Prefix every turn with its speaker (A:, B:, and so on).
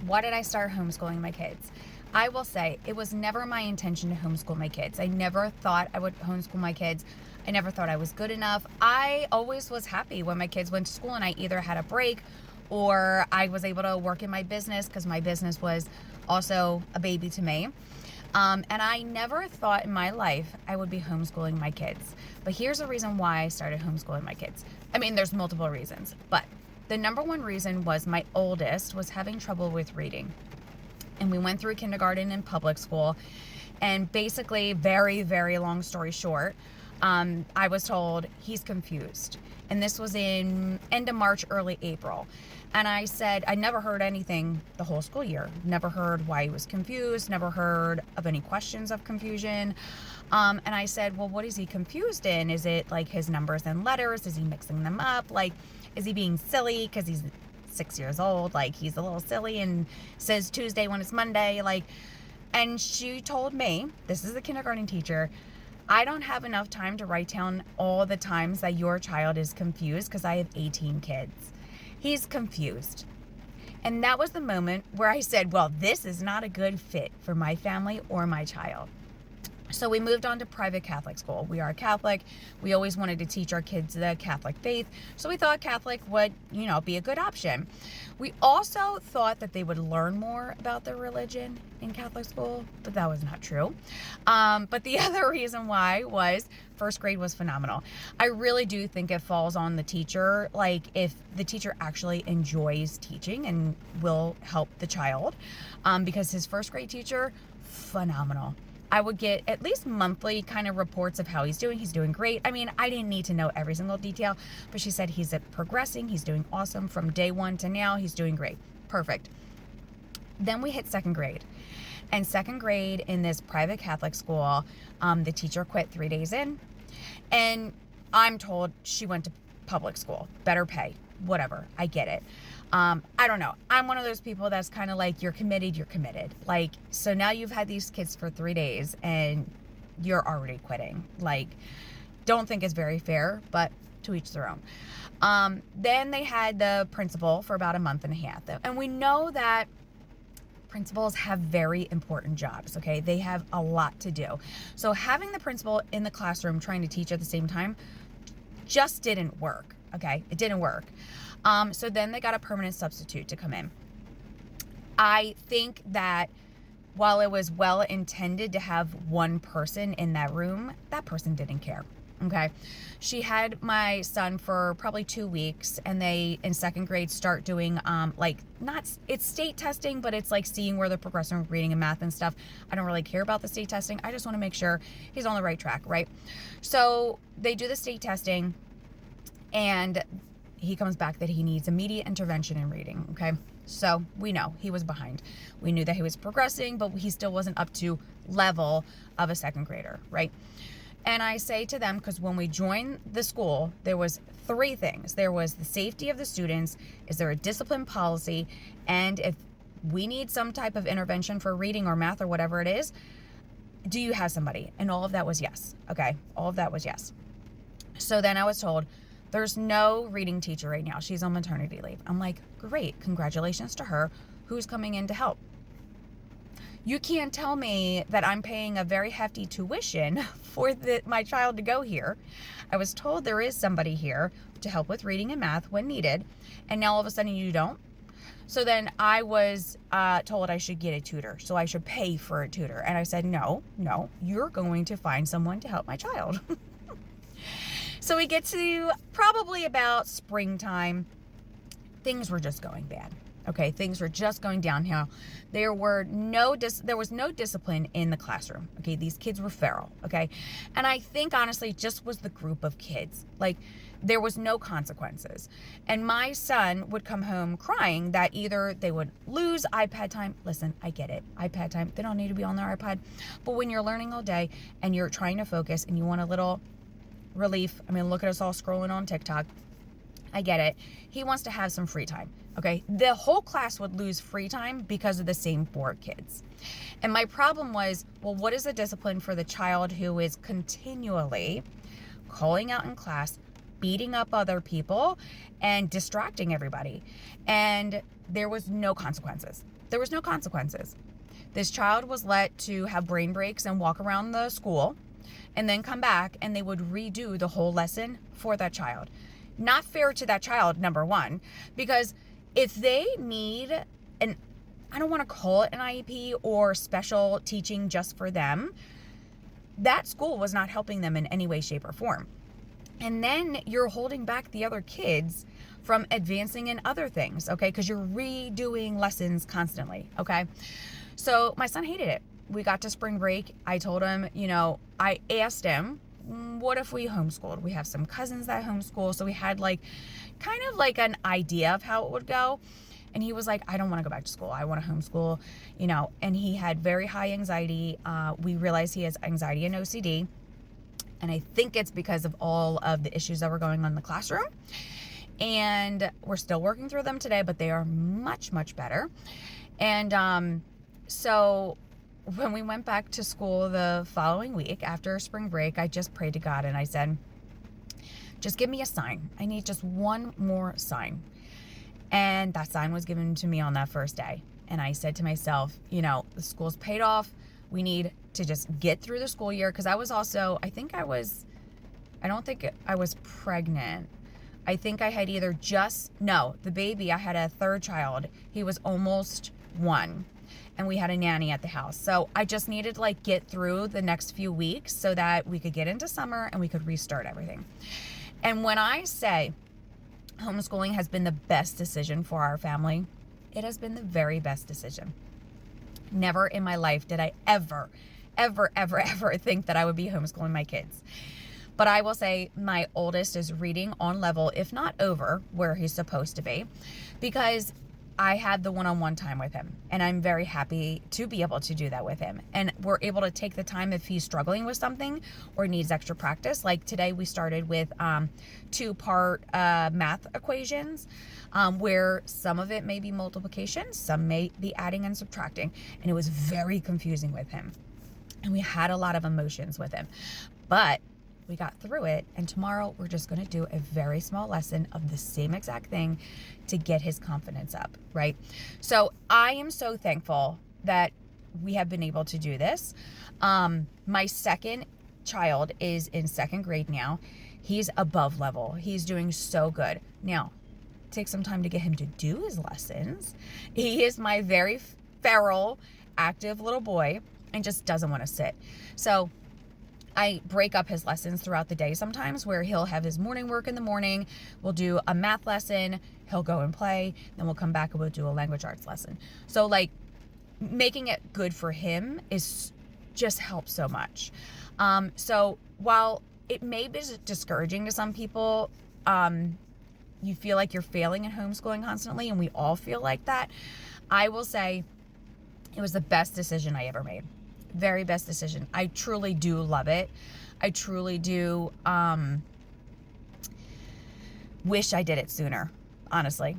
A: Why did I start homeschooling my kids? I will say it was never my intention to homeschool my kids. I never thought I would homeschool my kids. I never thought I was good enough. I always was happy when my kids went to school and I either had a break or I was able to work in my business because my business was also a baby to me. And I never thought in my life I would be homeschooling my kids. But here's the reason why I started homeschooling my kids. I mean, there's multiple reasons, but the number one reason was my oldest was having trouble with reading. And we went through kindergarten and public school. And basically, very, very long story short, I was told he's confused. And this was in end of March, early April. And I said, I never heard anything the whole school year. Never heard why he was confused. Never heard of any questions of confusion. And I said, well, what is he confused in? Is it like his numbers and letters? Is he mixing them up? Like, is he being silly because he's 6 years old? Like, he's a little silly and says Tuesday when it's Monday. Like, and she told me, this is the kindergarten teacher, I don't have enough time to write down all the times that your child is confused because I have 18 kids. He's confused. And that was the moment where I said, well, this is not a good fit for my family or my child. So we moved on to private Catholic school. We are Catholic. We always wanted to teach our kids the Catholic faith. So we thought Catholic would, be a good option. We also thought that they would learn more about their religion in Catholic school, but that was not true. But the other reason why was first grade was phenomenal. I really do think it falls on the teacher. Like, if the teacher actually enjoys teaching and will help the child, because his first grade teacher, phenomenal. I would get at least monthly kind of reports of how he's doing. He's doing great. I mean, I didn't need to know every single detail, but she said he's progressing. He's doing awesome from day one to now. He's doing great. Perfect. Then we hit second grade. And second grade in this private Catholic school, the teacher quit 3 days in. And I'm told she went to public school. Better pay. Whatever. I get it. I don't know. I'm one of those people that's kind of like, you're committed. Like, so now you've had these kids for 3 days and you're already quitting. Like, don't think it's very fair, but to each their own. Then they had the principal for about a month and a half. And we know that principals have very important jobs, okay? They have a lot to do. So having the principal in the classroom trying to teach at the same time just didn't work, okay? It didn't work. So then they got a permanent substitute to come in. I think that while it was well intended to have one person in that room, that person didn't care. Okay. She had my son for probably 2 weeks, and they in second grade start doing, it's state testing, but it's like seeing where they're progressing with reading and math and stuff. I don't really care about the state testing. I just want to make sure he's on the right track. Right. So they do the state testing, and he comes back that he needs immediate intervention in reading, okay? So we know he was behind. We knew that he was progressing, but he still wasn't up to level of a second grader, right? And I say to them, because when we joined the school, there was 3 things. There was the safety of the students, is there a discipline policy, and if we need some type of intervention for reading or math or whatever it is, do you have somebody? And all of that was yes, okay? All of that was yes. So then I was told, there's no reading teacher right now. She's on maternity leave. I'm like, great. Congratulations to her. Who's coming in to help? You can't tell me that I'm paying a very hefty tuition for my child to go here. I was told there is somebody here to help with reading and math when needed, and now all of a sudden you don't. So then I was told I should get a tutor, so I should pay for a tutor. And I said, no, you're going to find someone to help my child. So we get to probably about springtime. Things were just going bad. Okay, things were just going downhill. There was no discipline in the classroom. Okay, these kids were feral. Okay, and I think honestly, it just was the group of kids. Like, there was no consequences. And my son would come home crying that either they would lose iPad time. Listen, I get it. iPad time. They don't need to be on their iPad. But when you're learning all day and you're trying to focus and you want a little relief. I mean, look at us all scrolling on TikTok. I get it. He wants to have some free time. Okay. The whole class would lose free time because of the same 4 kids. And my problem was, well, what is the discipline for the child who is continually calling out in class, beating up other people and distracting everybody. And there was no consequences. There was no consequences. This child was let to have brain breaks and walk around the school and then come back, and they would redo the whole lesson for that child. Not fair to that child, number one, because if they need an, I don't want to call it an IEP or special teaching just for them, that school was not helping them in any way, shape, or form. And then you're holding back the other kids from advancing in other things, okay? Because you're redoing lessons constantly, okay? So my son hated it. We got to spring break. I told him, I asked him, what if we homeschooled? We have some cousins that homeschool. So we had kind of an idea of how it would go. And he was like, I don't want to go back to school. I want to homeschool, and he had very high anxiety. We realized he has anxiety and OCD. And I think it's because of all of the issues that were going on in the classroom. And we're still working through them today, but they are much, much better. And so when we went back to school the following week after spring break, I just prayed to God and I said, just give me a sign. I need just one more sign. And that sign was given to me on that first day. And I said to myself, the school's paid off. We need to just get through the school year. Because I was also, I don't think I was pregnant. I think I had the baby, I had a third child. He was almost 1. And we had a nanny at the house. So I just needed to get through the next few weeks so that we could get into summer and we could restart everything. And when I say homeschooling has been the best decision for our family, it has been the very best decision. Never in my life did I ever think that I would be homeschooling my kids. But I will say my oldest is reading on level, if not over where he's supposed to be, because I had the one-on-one time with him, and I'm very happy to be able to do that with him. And we're able to take the time if he's struggling with something or needs extra practice. Like today we started with 2-part math equations, where some of it may be multiplication, some may be adding and subtracting. And it was very confusing with him. And we had a lot of emotions with him. But we got through it, and tomorrow we're just going to do a very small lesson of the same exact thing to get his confidence up, right? So I am so thankful that we have been able to do this. My second child is in 2nd grade now. He's above level. He's doing so good. Now, it takes some time to get him to do his lessons. He is my very feral, active little boy and just doesn't want to sit. So I break up his lessons throughout the day sometimes, where he'll have his morning work in the morning. We'll do a math lesson. He'll go and play. Then we'll come back and we'll do a language arts lesson. So making it good for him is just helps so much. So while it may be discouraging to some people, you feel like you're failing in homeschooling constantly, and we all feel like that. I will say it was the best decision I ever made. Very best decision. I truly do love it. I truly do wish I did it sooner, honestly.